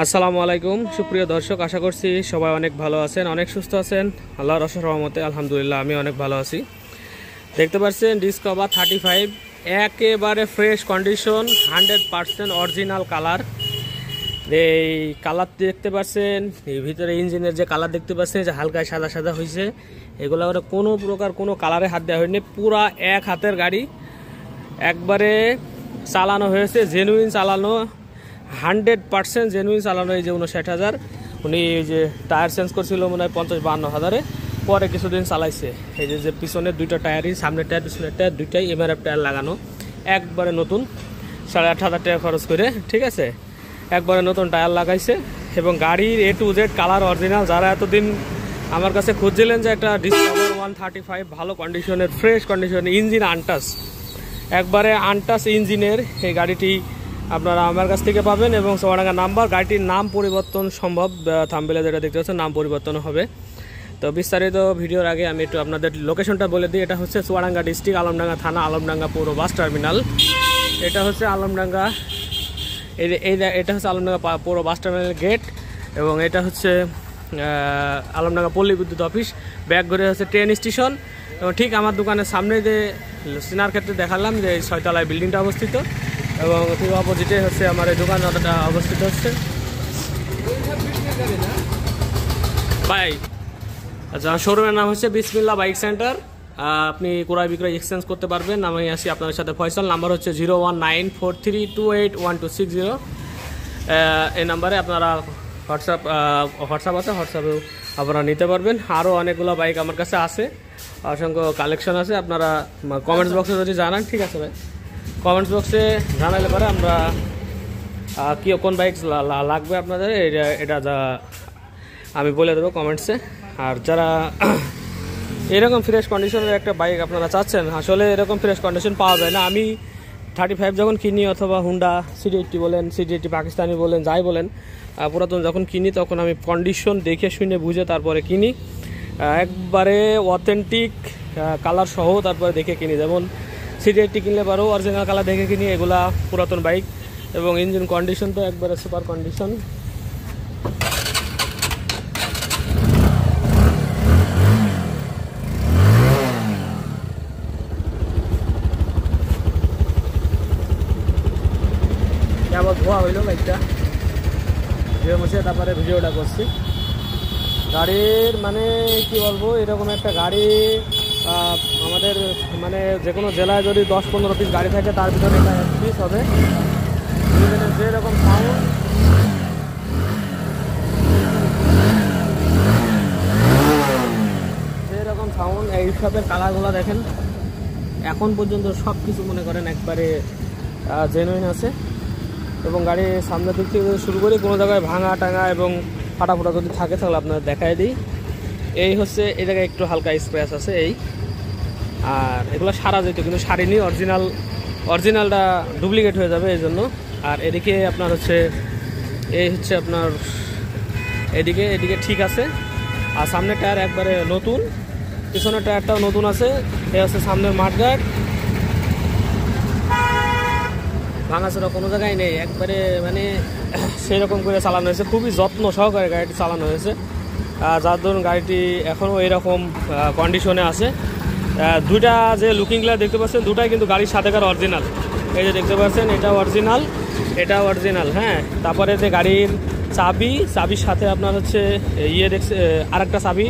আসসালামু আলাইকুম সুপ্রিয় দর্শক, আশা করছি সবাই অনেক ভালো আছেন, অনেক সুস্থ আছেন। আল্লাহর অশেষ রহমতে আলহামদুলিল্লাহ আমি অনেক ভালো আছি। দেখতে পাচ্ছেন ডিসকভার 35 একেবারে ফ্রেশ কন্ডিশন, 100% অরিজিনাল কালার। এই কালার দেখতে পাচ্ছেন, এই ভিতরে ইঞ্জিনের যে কালার দেখতে পাচ্ছেন যে হালকা সাদা সাদা হয়েছে, এগুলো কোনো প্রকার কোনো কালারে হাত দেওয়া হয়নি। পুরা এক হাতের গাড়ি, একবারে চালানো হয়েছে, জেনুইন চালানো, 100% জেনুইন চালানো। এই যে 59,000 উনি যে টায়ার চেঞ্জ করছিল মনে হয় 50-52 হাজারে, পরে কিছুদিন চালাইছে। এই যে পিছনের দুইটা টায়ারই, সামনের টায়ার পিছনের টায়ার দুইটাই এমআরএফ টায়ার লাগানো, একবারে নতুন, 8,500 টাকা খরচ করে, ঠিক আছে, একবারে নতুন টায়ার লাগাইছে। এবং গাড়ির A to Z colour original. যারা এতদিন আমার কাছে খুঁজছিলেন যে একটা ডিসকভার 135 ভালো কন্ডিশনের, ফ্রেশ কন্ডিশনের, ইঞ্জিন আনটাচ, একবারে আনটাচ ইঞ্জিনের এই গাড়িটি আপনারা আমার কাছ থেকে পাবেন। এবং চুয়াডাঙ্গা নাম্বার, গাড়িটির নাম পরিবর্তন সম্ভব, থাম্বনেলে যেটা দেখতে পাচ্ছেন নাম পরিবর্তন হবে। তো বিস্তারিত ভিডিওর আগে আমি একটু আপনাদের লোকেশনটা বলে দিই। এটা হচ্ছে চুয়াডাঙ্গা ডিস্ট্রিক্ট, আলমডাঙ্গা থানা, আলমডাঙ্গা পৌর বাস টার্মিনাল। এটা হচ্ছে আলমডাঙ্গা, এটা হচ্ছে আলমডাঙ্গা পৌর বাস টার্মিনাল গেট। এবং এটা হচ্ছে আলমডাঙ্গা পল্লী বিদ্যুৎ অফিস, ব্যাক ঘুরে হচ্ছে ট্রেন স্টেশন। এবং ঠিক আমার দোকানের সামনে যে সিনার ক্ষেত্রে দেখালাম যে 6তলায় বিল্ডিংটা অবস্থিত, এবং ঠিক অপোজিটে হচ্ছে আমার এই দোকানটা অবস্থিত হচ্ছে। ভাই আচ্ছা, শোরুমের নাম হচ্ছে বিসমিল্লাহ বাইক সেন্টার। আপনি ক্রয় বিক্রয় এক্সচেঞ্জ করতে পারবেন। আমি আসি আপনাদের সাথে ফয়সাল। নাম্বার হচ্ছে 01943281260। এই নাম্বারে আপনারা হোয়াটসঅ্যাপ আছে, হোয়াটসঅ্যাপেও আপনারা নিতে পারবেন। আরও অনেকগুলো বাইক আমার কাছে আছে, অসংখ্য কালেকশন আছে। আপনারা কমেন্টস বক্সে যদি জানান, ঠিক আছে ভাই, কমেন্টস বক্সে জানালে পরে আমরা কি কোন বাইক লাগবে আপনাদের এটা যা আমি বলে দেবো কমেন্টসে। আর যারা এরকম ফ্রেশ কন্ডিশনের একটা বাইক আপনারা চাচ্ছেন, আসলে এরকম ফ্রেশ কন্ডিশন পাওয়া যায় না। আমি 35 যখন কিনি, অথবা হুন্ডা CD80 বলেন, CD80 পাকিস্তানি বলেন, যাই বলেন, পুরাতন যখন কিনি তখন আমি কন্ডিশন দেখে শুনে বুঝে তারপরে কিনি, একবারে অথেন্টিক কালার সহ তারপরে দেখে কিনি। যেমন CD80 কিনলে পারো অরিজিনাল কালার দেখে কিনি, এগুলা পুরাতন বাইক। এবং ইঞ্জিন কন্ডিশন তো একবারে সুপার কন্ডিশন। আবার ধোয়া হইলো বাইকটা, ধুয়ে মুছে তারপরে ভিডিওটা করছি। গাড়ির মানে কি বলবো, এরকম একটা গাড়ি আমাদের মানে যে কোনো জেলায় যদি 10-15 পিস গাড়ি থাকে, তার ভিতরে এটা 1 পিস হবে। যেরকম সাউন্ড, যেরকম সাউন্ড, এই সবের কালারগুলো দেখেন, এখন পর্যন্ত সব কিছু মনে করেন একবারে জেনুইন আছে। এবং গাড়ির সামনের দিক থেকে শুরু করি, কোনো জায়গায় ভাঙা টাঙা এবং ফাটাফোটা যদি থাকে তাহলে আপনারা দেখাই দিই। এই হচ্ছে এই জায়গায় একটু হালকা স্ক্র্যাচ আছে এই, আর এগুলো সারা যেত কিন্তু সারিনি, অরিজিনালটা ডুপ্লিকেট হয়ে যাবে এই জন্য। আর এদিকে আপনার হচ্ছে এই হচ্ছে আপনার এদিকে ঠিক আছে। আর সামনের টায়ার একবারে নতুন, পিছনের টায়ারটাও নতুন আছে। এই হচ্ছে সামনের মাঠগার্ড, ভাঙাচোরা কোনো জায়গায় নেই, একবারে মানে সেই রকম করে চালানো হয়েছে, খুবই যত্ন সহকারে গাড়িটি চালানো হয়েছে। যার ধরুন গাড়িটি এখনও এরকম কন্ডিশনে আছে। দুইটা যে লুকিং গ্লাস দেখতে পাচ্ছেন, দুটাই কিন্তু গাড়ির সাথেকার অরিজিনাল। এই যে দেখতে পাচ্ছেন, এটা অরিজিনাল, এটা অরিজিনাল, হ্যাঁ। তারপরে যে গাড়ির চাবির সাথে আপনার হচ্ছে দেখছে আরেকটা চাবি,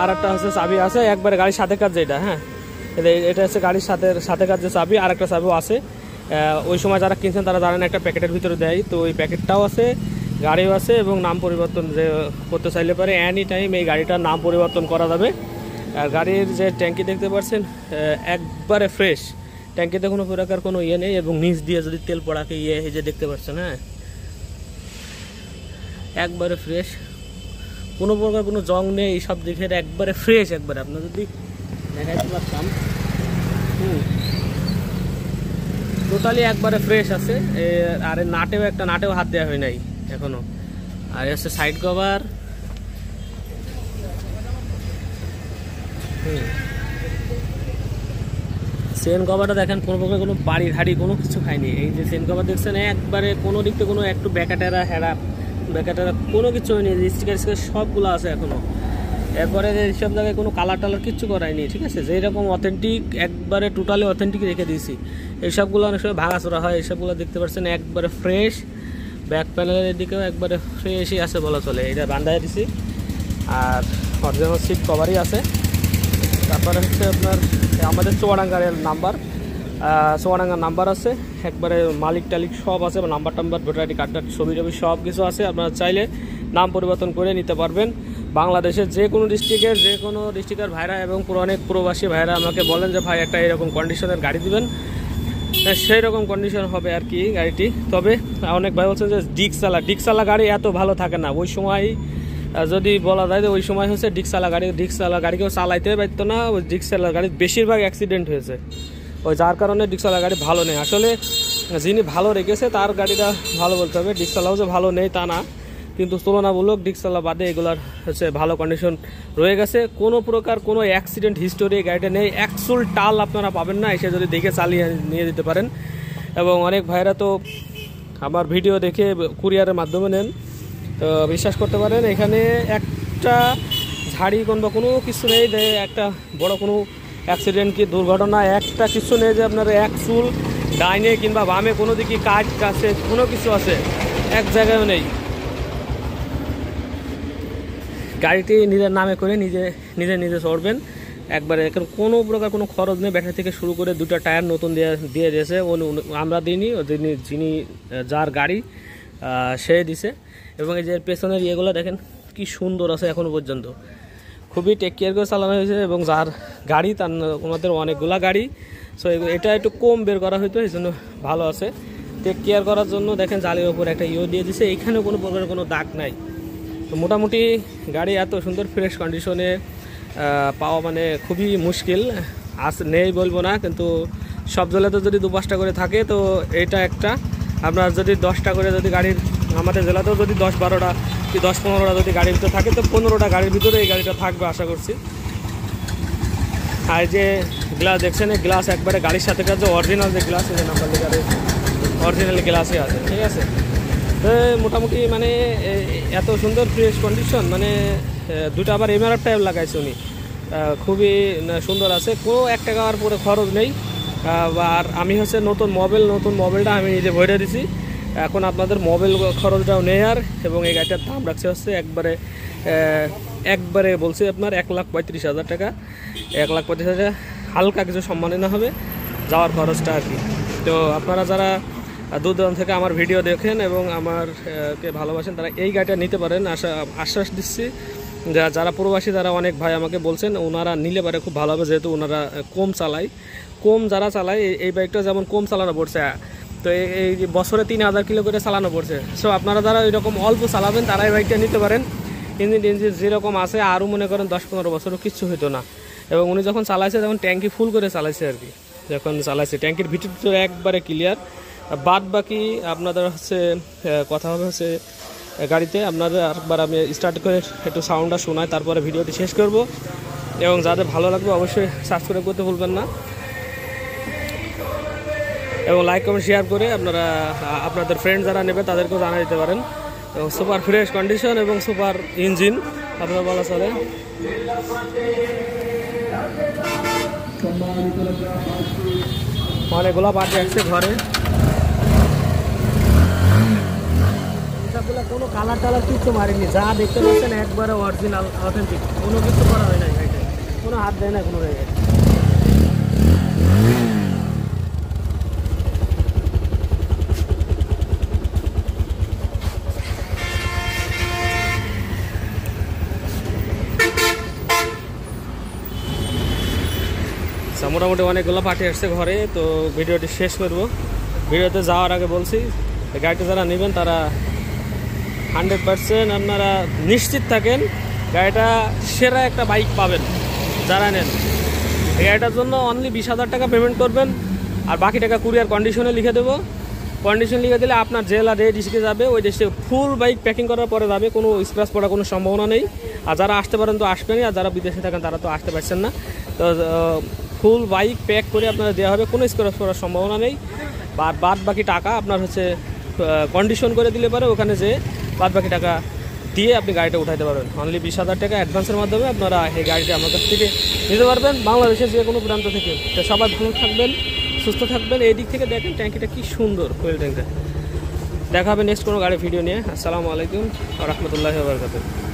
আরেকটা হচ্ছে চাবি আছে, একবারে গাড়ির সাথেকার যেটা, হ্যাঁ, এটা হচ্ছে গাড়ির সাথেকার যে চাবি, আরেকটা চাবিও আছে। ওই সময় যারা কিনছেন তারা জানেন একটা প্যাকেটের ভিতরে দেয়, তো ওই প্যাকেটটাও আছে, গাড়িও আছে। এবং নাম পরিবর্তন যে করতে চাইলে পারে এনি টাইম এই গাড়িটার নাম পরিবর্তন করা যাবে। আর গাড়ির যে ট্যাঙ্কি দেখতে পাচ্ছেন একবারে ফ্রেশ, ট্যাঙ্কিতে কোনো প্রকার কোনো ইয়ে নেই। এবং নিচ দিয়ে যদি তেল পড়াকে এই যে দেখতে পাচ্ছেন, হ্যাঁ, একবারে ফ্রেশ, কোনো প্রকার কোনো জং নেই, এই সব দিকে একবারে ফ্রেশ। একবারে আপনার যদি দেখাইতে পারতাম, টোটালি একবারে ফ্রেশ আছে। আর নাটেও হাত দেওয়া হয় নাই এখনো। আর হচ্ছে সাইড কভার, চেন কভারটা দেখেন কোনো প্রকার কোনো বাড়ি হাড়ি কোনো কিছু খায়নি। এই যে চেন কভার দেখছেন একবারে কোনো দিক থেকে কোনো একটু ব্যাকাটেরা হেরা ব্যাকাটেরা কোনো কিছু হয়নি, স্টিকার সবগুলো আছে এখনও। এরপরে এইসব জায়গায় কোনো কালার টালার কিচ্ছু করায়নি, ঠিক আছে। যেরকম অথেন্টিক একবারে টোটালি অথেন্টিক রেখে দিয়েছি। এইসবগুলো অনেক সময় ভাঙাচোরা হয়, এইসবগুলো দেখতে পাচ্ছেন একবারে ফ্রেশ। ব্যাক প্যানেলের দিকেও একবারে ফ্রেশই আছে বলা চলে। এটা বান্ধায় দিছি আর অরিজিনাল সিট কভারই আছে। তারপরে হচ্ছে আপনার আমাদের চুয়াডাঙ্গার নাম্বার আছে, একবারে মালিক টালিক সব আছে, নাম্বার ভোটার আইডি কার্ড ছবি টবি সব কিছু আছে। আপনারা চাইলে নাম পরিবর্তন করে নিতে পারবেন। বাংলাদেশের যে কোনো ডিস্ট্রিক্টের ভাইরা এবং অনেক প্রবাসী ভাইরা আমাকে বলেন যে ভাই একটা এরকম কন্ডিশনের গাড়ি দিবেন, সেই রকম কন্ডিশন হবে আর কি গাড়িটি। তবে অনেক ভাই বলছেন যে ডিক্সালা গাড়ি এত ভালো থাকে না। ওই সময় যদি বলা যায় যে ওই সময় হচ্ছে ডিক্সালা গাড়ি কেউ চালাইতে পারতো না। ওই ডিক্সালা গাড়ির বেশিরভাগ অ্যাক্সিডেন্ট হয়েছে, ওই যার কারণে ডিক্সালা গাড়ি ভালো নেই। আসলে যিনি ভালো রেখেছে তার গাড়িটা ভালো বলতে হবে, ডিক্সালাও যে ভালো নেই তা না, কিন্তু তুলনামূলক ডিক্সালা বাদে এগুলার হচ্ছে ভালো কন্ডিশন রয়ে গেছে। কোনো প্রকার কোনো অ্যাক্সিডেন্ট হিস্টোরি গাড়িটা নেই। একচুল টাল আপনারা পাবেন না, এসে যদি দেখে চালিয়ে নিয়ে দিতে পারেন। এবং অনেক ভাইরা তো আমার ভিডিও দেখে কুরিয়ারের মাধ্যমে নেন, তো বিশ্বাস করতে পারেন এখানে একটা ঝাড়ি কিংবা কোনো কিছু নেই যে একটা বড় কোনো অ্যাক্সিডেন্ট কি দুর্ঘটনা একটা কিছু নেই যে আপনার এক চুল ডাইনে কিংবা বামে কোনো দিকে কাছে কোনো কিছু আছে, এক জায়গায়ও নেই। গাড়িটি নিজের নামে করে নিজে চড়বেন একবারে, কোনো প্রকার কোনো খরচ নেই। ব্যাটারি থেকে শুরু করে দুটো টায়ার নতুন দিয়ে দিয়েছে, আমরা দিইনি, যিনি যার গাড়ি সে দিছে। এবং এই যে পেছনের ইয়েগুলো দেখেন কি সুন্দর আছে এখনও পর্যন্ত, খুবই টেক কেয়ার করে চালানো হয়েছে। এবং যার গাড়ি তার ওনাদের অনেকগুলা গাড়ি, সো এটা একটু কম বের করা হয়তো, এই জন্য ভালো আছে। টেক কেয়ার করার জন্য দেখেন জালের ওপর একটা দিয়ে দিয়েছে, এইখানে কোনো প্রকার কোনো দাগ নাই। তো মোটামুটি গাড়ি এত সুন্দর ফ্রেশ কন্ডিশনে পাওয়া মানে খুবই মুশকিল, নেই বলবো না, কিন্তু সব জেলাতে যদি 2-5টা করে থাকে তো এটা একটা। আপনার যদি 10টা করে যদি গাড়ির আমাদের জেলাতেও যদি 10-12টা কি 10-15টা যদি গাড়ির ভিতরে থাকে তো 15টা গাড়ির ভিতরে এই গাড়িটা থাকবে আশা করছি। আর যে গ্লাস দেখছেন এই গ্লাস একবারে গাড়ির সাথে কাছে অরিজিনাল যে গ্লাস আছে নাম্বার গাড়ির অরিজিনাল গ্লাসই আছে, ঠিক আছে। তো মোটামুটি মানে এত সুন্দর ফ্রেশ কন্ডিশন, মানে দুটো আবার এমআরএফ টাইপ লাগাইছে উনি, খুবই সুন্দর আছে। কোনো 1 টাকার পরে খরচ নেই। আর আমি হচ্ছে নতুন মোবাইলটা আমি নিজে ভরে দিছি, এখন আপনাদের মোবাইল খরচটাও নেই আর। এবং এই গাড়িটার দাম রাখছে হচ্ছে একবারে বলছি আপনার 1,35,000 টাকা। 1,35,000 হালকা কিছু সম্মাননা হবে যাওয়ার খরচটা আর কি। তো আপনারা যারা দূর দূরান্ত থেকে আমার ভিডিও দেখেন এবং আমারকে ভালোবাসেন তারা এই গাড়িটা নিতে পারেন, আশ্বাস দিচ্ছি। যারা প্রবাসী যারা অনেক ভাই আমাকে বলছেন ওনারা নিলে পারে খুব ভালো হবে, যেহেতু ওনারা যারা চালায় এই বাইকটা যেমন কম চালানো পড়ছে, তো এই বছরে 3,000 কিলো করে চালানো পড়ছে। সো আপনারা যারা এরকম অল্প চালাবেন তারা এই বাইকটা নিতে পারেন। ইঞ্জিন যেরকম আছে আরও মনে করেন 10-15 বছরও কিচ্ছু হইতো না। এবং উনি যখন চালাইছে তখন ট্যাঙ্কি ফুল করে চালাইছে আর কি, যখন চালাইছে ট্যাঙ্কির ভিতরে একবারে ক্লিয়ার। বাদ বাকি আপনাদের হচ্ছে কথা হবে হচ্ছে গাড়িতে। আপনাদের আরেকবার আমি স্টার্ট করে একটু সাউন্ডটা শোনাই, তারপরে ভিডিওটি শেষ করব। এবং যাদের ভালো লাগবে অবশ্যই সাবস্ক্রাইব করতে ভুলবেন না, এবং লাইক কমেন্ট শেয়ার করে আপনারা আপনাদের ফ্রেন্ড যারা নেবে তাদেরকেও জানিয়ে দিতে পারেন। এবং সুপার ফ্রেশ কন্ডিশন এবং সুপার ইঞ্জিন আপনারা বলা চলে। অনেকগুলো পার্টি আসছে ঘরে, সবগুলো কোনো কালার টালার কিছু মারেনি, যা দেখতে পাচ্ছেন একবারে অরিজিনাল অথেন্টিক, কোনো কিছু করা হয় না, কোনো হাত দেয় না কোনো জায়গায়। মোটামুটি অনেকগুলো পার্টি আসছে ঘরে, তো ভিডিওটি শেষ করব। ভিডিওতে যাওয়ার আগে বলছি গাড়িটা যারা নেবেন তারা 100% আপনারা নিশ্চিত থাকেন গাড়িটা সেরা একটা বাইক পাবেন যারা নেন। এই গাড়িটার জন্য অনলি 20,000 টাকা পেমেন্ট করবেন, আর বাকি টাকা কুরিয়ার কন্ডিশনে লিখে দেবো। কন্ডিশন লিখে দিলে আপনার জেলা যে ডিস্ট্রিক্টে যাবে ওই ডিস্ট্রিক্টে ফুল বাইক প্যাকিং করার পরে যাবে, কোনো স্ক্র্যাচ পড়ার কোনো সম্ভাবনা নেই। আর যারা আসতে পারেন তো আসবেনই, আর যারা বিদেশে থাকেন তারা তো আসতে পারছেন না। তো ফুল বাইক প্যাক করে আপনারা দেওয়া হবে, কোনো স্ক্র্যাচ করার সম্ভাবনা নেই। বাদ বাকি টাকা আপনার হচ্ছে কন্ডিশন করে দিলে পারে, ওখানে যে বাদ বাকি টাকা দিয়ে আপনি গাড়িটা উঠাইতে পারবেন। অনলি 20,000 টাকা অ্যাডভান্সের মাধ্যমে আপনারা এই গাড়িটা আমার কাছ থেকে নিতে পারবেন, বাংলাদেশের যে কোনো প্রান্ত থেকে। তো সবাই ভালো থাকবেন, সুস্থ থাকবেন। এই দিক থেকে দেখেন ট্যাঙ্কিটা কি সুন্দর, ফুয়েল ট্যাঙ্কটা। দেখা হবে নেক্সট কোনো গাড়ি ভিডিও নিয়ে। আসসালামু আলাইকুম ওয়া রাহমাতুল্লাহি ওয়া বারাকাতুহু।